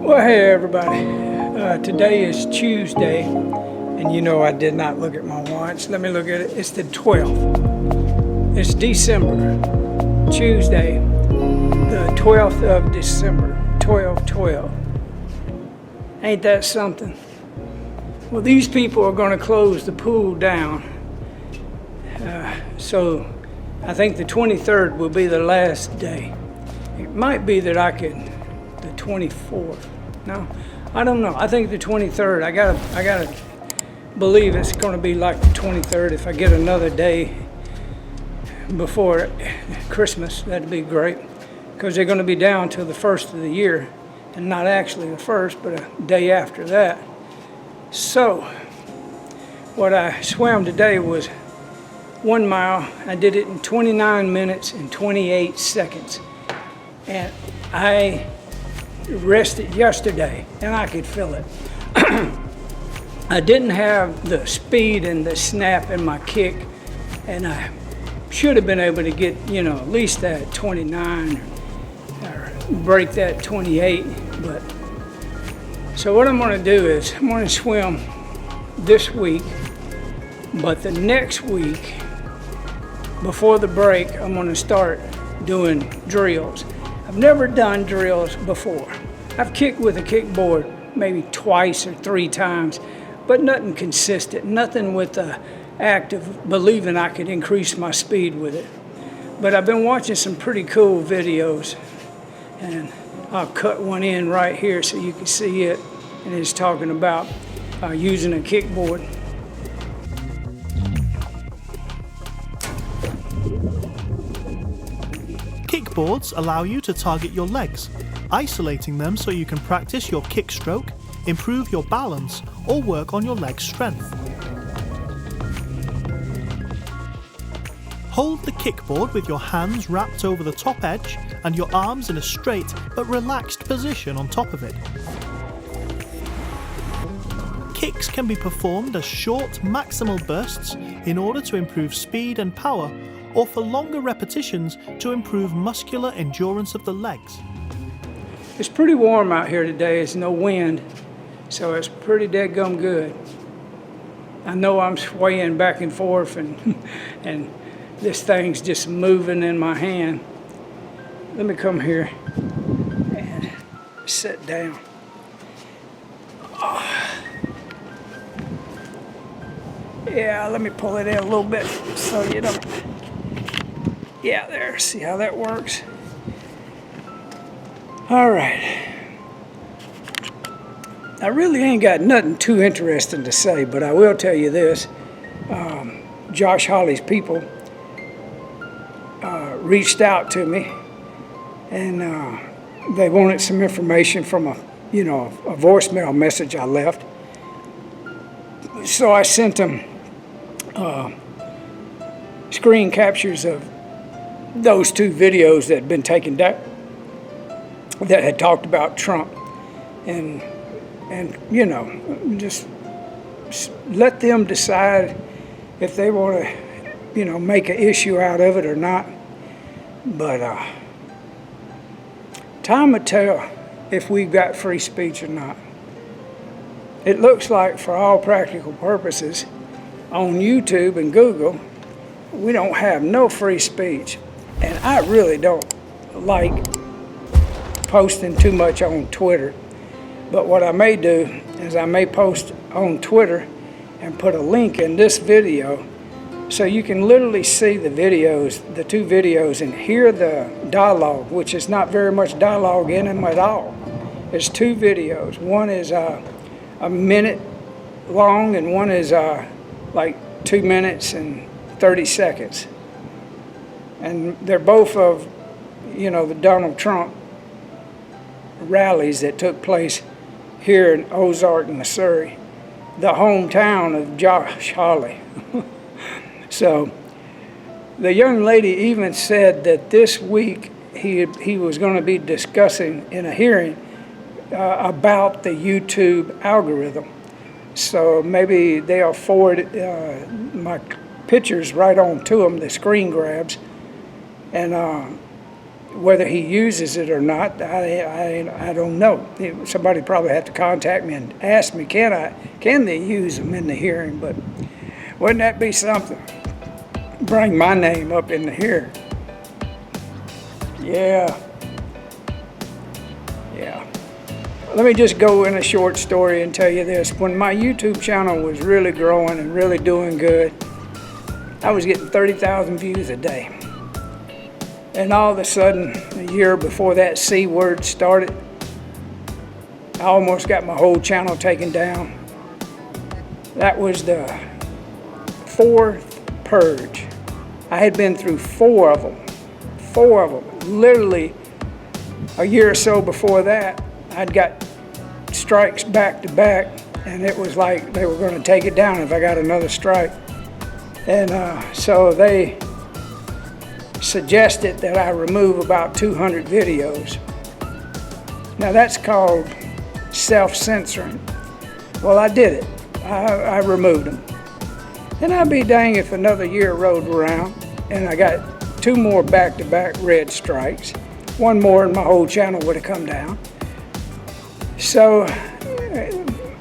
Well, hey everybody. Today is Tuesday, and you know I did not look at my watch. Let me look at it. It's the 12th. It's December. Tuesday, the 12th of December. 12/12. Ain't that something? Well, these people are going to close the pool down. So I think the 23rd will be the last day. It might be that I could, the 24th. No, I don't know. I think the 23rd. I gotta believe it's going to be like the 23rd. If I get another day before Christmas, that'd be great. Because they're going to be down till the first of the year, and not actually the first, but a day after that. So, what I swam today was 1 mile. I did it in 29 minutes and 28 seconds. And I rested yesterday, and I could feel it. I didn't have the speed and the snap in my kick, and I should have been able to get, at least that 29 or break that 28. But so what I'm going to do is I'm going to swim this week, but the next week, before the break, I'm going to start doing drills. I've never done drills before. I've kicked with a kickboard maybe twice or 3 times, but nothing consistent, nothing with the act of believing I could increase my speed with it. But I've been watching some pretty cool videos, and I'll cut one in right here so you can see it, and it's talking about using a kickboard. Kickboards allow you to target your legs, isolating them so you can practice your kick stroke, improve your balance, or work on your leg strength. Hold the kickboard with your hands wrapped over the top edge and your arms in a straight but relaxed position on top of it. Kicks can be performed as short maximal bursts in order to improve speed and power, or for longer repetitions to improve muscular endurance of the legs. It's pretty warm out here today. It's no wind, so it's pretty deadgum good. I know I'm swaying back and forth, and this thing's just moving in my hand. Let me come here and sit down. Yeah, let me pull it in a little bit so you don't. Yeah, there. See how that works? All right. I really ain't got nothing too interesting to say, but I will tell you this. Josh Hawley's people reached out to me, and they wanted some information from a voicemail message I left. So I sent them screen captures of those 2 videos that had been taken down that had talked about Trump, and just let them decide if they want to make an issue out of it or not. But time will tell if we've got free speech or not. It looks like, for all practical purposes, on YouTube and Google, we don't have no free speech. And I really don't like posting too much on Twitter. But what I may do is I may post on Twitter and put a link in this video so you can literally see the videos, the 2 videos, and hear the dialogue, which is not very much dialogue in them at all. There's 2 videos. One is a minute long, and one is like 2 minutes and 30 seconds. And they're both of, the Donald Trump rallies that took place here in Ozark, Missouri, the hometown of Josh Hawley. So the young lady even said that this week he was going to be discussing in a hearing about the YouTube algorithm. So maybe they'll forward my pictures right on to them, the screen grabs, and whether he uses it or not, I don't know. Somebody probably have to contact me and ask me, can they use them in the hearing? But wouldn't that be something? Bring my name up in the hearing. Yeah. Let me just go in a short story and tell you this. When my YouTube channel was really growing and really doing good, I was getting 30,000 views a day. And all of a sudden, a year before that C word started, I almost got my whole channel taken down. That was the 4th purge. I had been through 4 of them. 4 of them. Literally, a year or so before that, I'd got strikes back to back, and it was like they were going to take it down if I got another strike. And so they suggested that I remove about 200 videos. Now that's called self-censoring. Well, I did it. I removed them. And I'd be dang if another year rolled around and I got 2 more back-to-back red strikes. 1 more and my whole channel would have come down. So,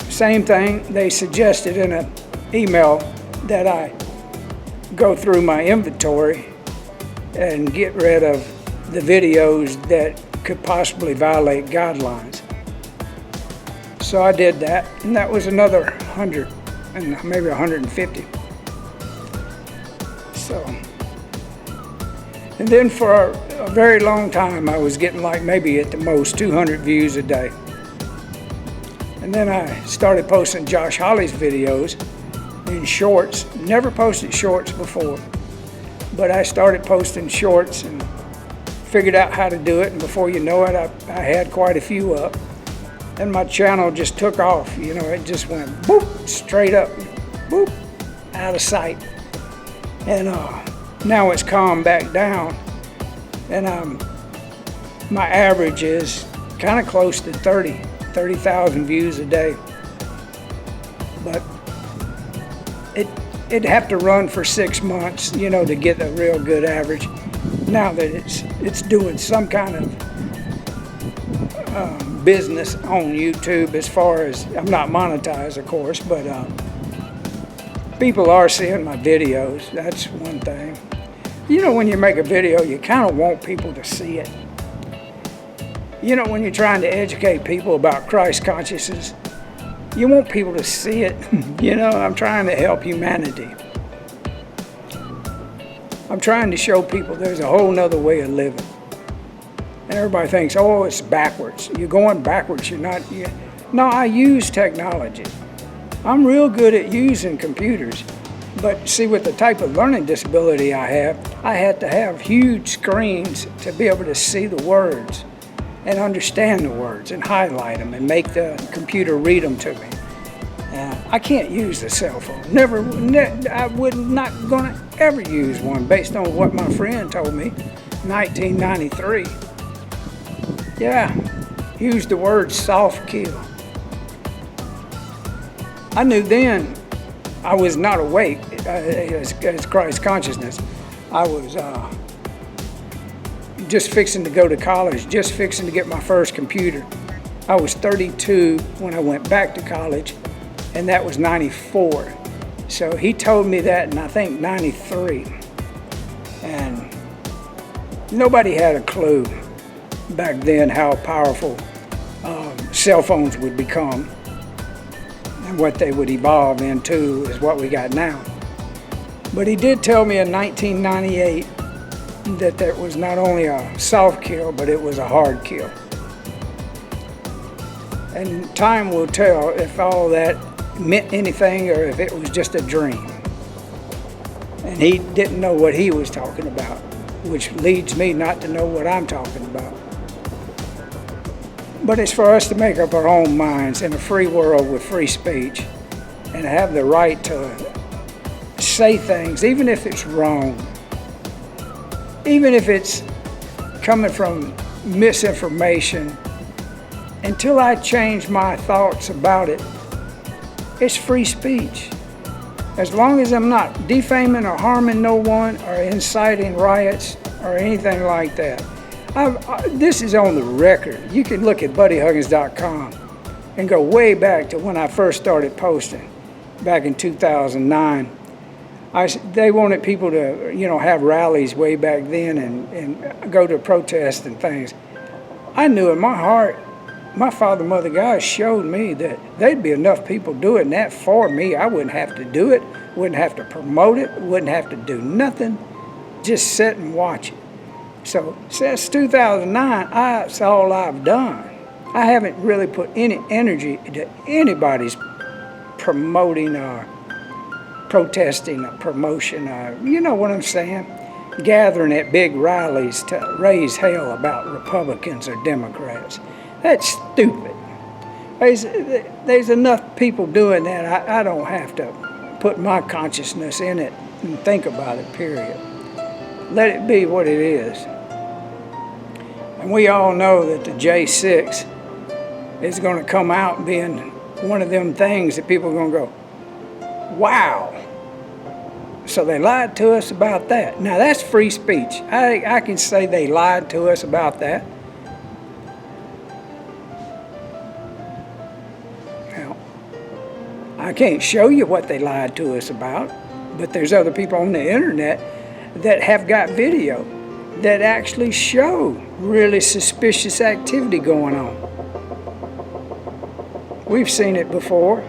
same thing, they suggested in an email that I go through my inventory and get rid of the videos that could possibly violate guidelines. So I did that, and that was another 100 and maybe 150. So, and then for a very long time I was getting like maybe at the most 200 views a day. And then I started posting Josh Hawley's videos in shorts. Never posted shorts before, but I started posting shorts and figured out how to do it, and before you know it, I had quite a few up. And my channel just took off, you know, it just went boop, straight up, boop, out of sight. And now it's calmed back down, and my average is kind of close to 30,000 views a day. But it'd have to run for 6 months, you know, to get a real good average. Now that it's doing some kind of business on YouTube, as far as, I'm not monetized, of course, but people are seeing my videos. That's one thing. You know, when you make a video, you kind of want people to see it. You know, when you're trying to educate people about Christ consciousness, you want people to see it. You know, I'm trying to help humanity. I'm trying to show people there's a whole nother way of living. And everybody thinks, oh, it's backwards. You're going backwards. You're not. No, I use technology. I'm real good at using computers. But see, with the type of learning disability I had to have huge screens to be able to see the words and understand the words and highlight them and make the computer read them to me. I can't use the cell phone. I would not gonna ever use one based on what my friend told me, 1993. Yeah, used the word soft kill. I knew then I was not awake as Christ consciousness. I was just fixing to go to college, just fixing to get my first computer. I was 32 when I went back to college, and that was 94. So he told me that in, I think, 93. And nobody had a clue back then how powerful cell phones would become, and what they would evolve into is what we got now. But he did tell me in 1998 that there was not only a soft kill, but it was a hard kill. And time will tell if all that meant anything or if it was just a dream. And he didn't know what he was talking about, which leads me not to know what I'm talking about. But it's for us to make up our own minds in a free world with free speech and have the right to say things, even if it's wrong, even if it's coming from misinformation. Until I change my thoughts about it, it's free speech. As long as I'm not defaming or harming no one or inciting riots or anything like that, This is on the record. You can look at buddyhuggins.com and go way back to when I first started posting, back in 2009. They wanted people to, have rallies way back then and go to protests and things. I knew in my heart, my father, mother guys showed me that there'd be enough people doing that for me. I wouldn't have to do it, wouldn't have to promote it, wouldn't have to do nothing, just sit and watch it. So since 2009, that's all I've done. I haven't really put any energy into anybody's promoting or protesting or promotion or, you know what I'm saying? Gathering at big rallies to raise hell about Republicans or Democrats. That's stupid. There's enough people doing that. I don't have to put my consciousness in it and think about it, period. Let it be what it is. And we all know that the J6 is going to come out being one of them things that people are going to go, wow. So they lied to us about that. Now that's free speech. I can say they lied to us about that. Now, I can't show you what they lied to us about, but there's other people on the internet that have got video that actually show really suspicious activity going on. We've seen it before.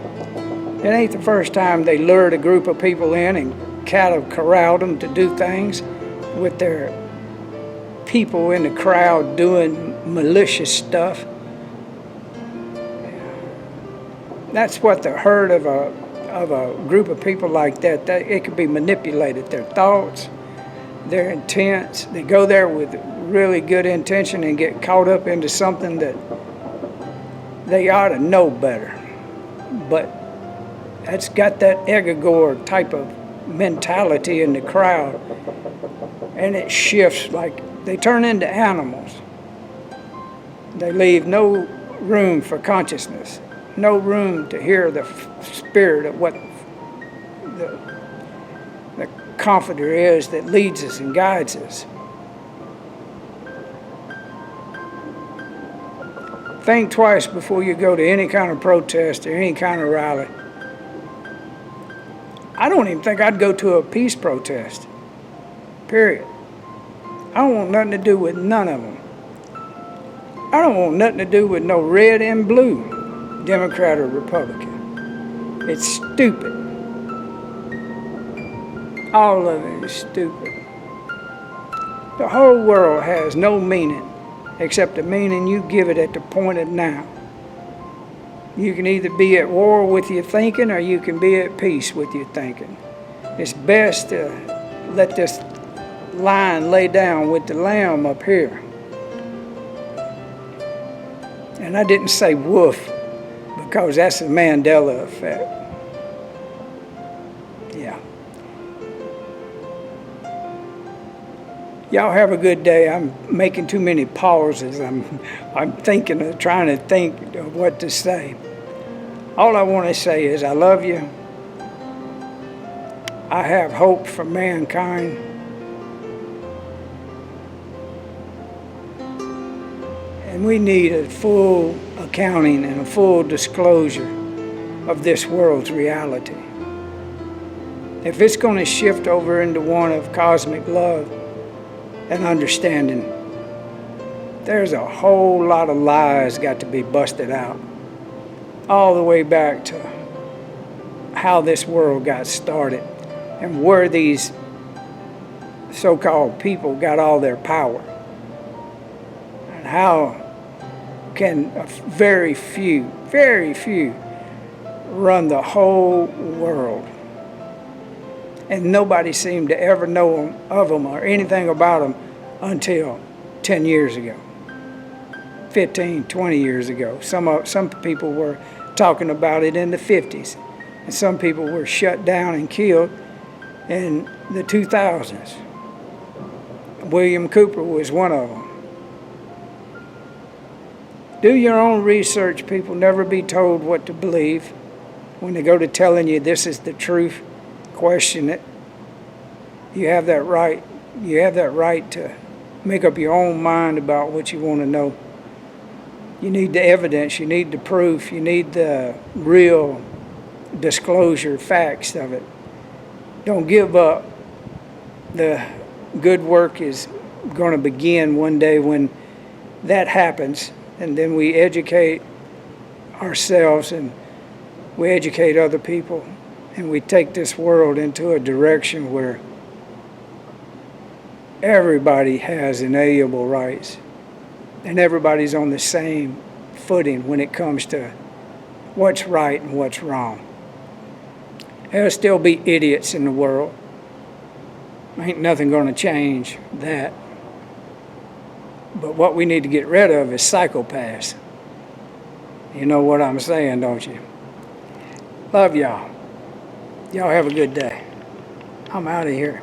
It ain't the first time they lured a group of people in and cattle corralled them to do things with their people in the crowd doing malicious stuff. That's what the hurt of a group of people like that, it could be manipulated. Their thoughts, their intents, they go there with really good intention and get caught up into something that they ought to know better. But that's got that egregore type of mentality in the crowd, and it shifts like they turn into animals. They leave no room for consciousness, no room to hear the spirit of what the comforter is that leads us and guides us. Think twice before you go to any kind of protest or any kind of rally. I don't even think I'd go to a peace protest, period. I don't want nothing to do with none of them. I don't want nothing to do with no red and blue, Democrat or Republican. It's stupid. All of it is stupid. The whole world has no meaning except the meaning you give it at the point of now. You can either be at war with your thinking or you can be at peace with your thinking. It's best to let this lion lay down with the lamb up here. And I didn't say woof because that's the Mandela effect. Yeah. Y'all have a good day. I'm making too many pauses. I'm thinking of trying to think of what to say. All I want to say is I love you. I have hope for mankind. And we need a full accounting and a full disclosure of this world's reality. If it's going to shift over into one of cosmic love and understanding, there's a whole lot of lies got to be busted out, all the way back to how this world got started and where these so-called people got all their power, and how can very few run the whole world. And nobody seemed to ever know of them or anything about them until 10 years ago, 15, 20 years ago. Some people were talking about it in the 50s, and some people were shut down and killed in the 2000s. William Cooper was one of them. Do your own research, people. Never be told what to believe. When they go to telling you this is the truth, question it. You have that right. You have that right to make up your own mind about what you want to know. You need the evidence, you need the proof, you need the real disclosure facts of it. Don't give up. The good work is going to begin one day when that happens, and then we educate ourselves and we educate other people, and we take this world into a direction where everybody has inalienable rights and everybody's on the same footing when it comes to what's right and what's wrong. There'll still be idiots in the world. Ain't nothing going to change that. But what we need to get rid of is psychopaths. You know what I'm saying, don't you? Love y'all. Y'all have a good day. I'm out of here.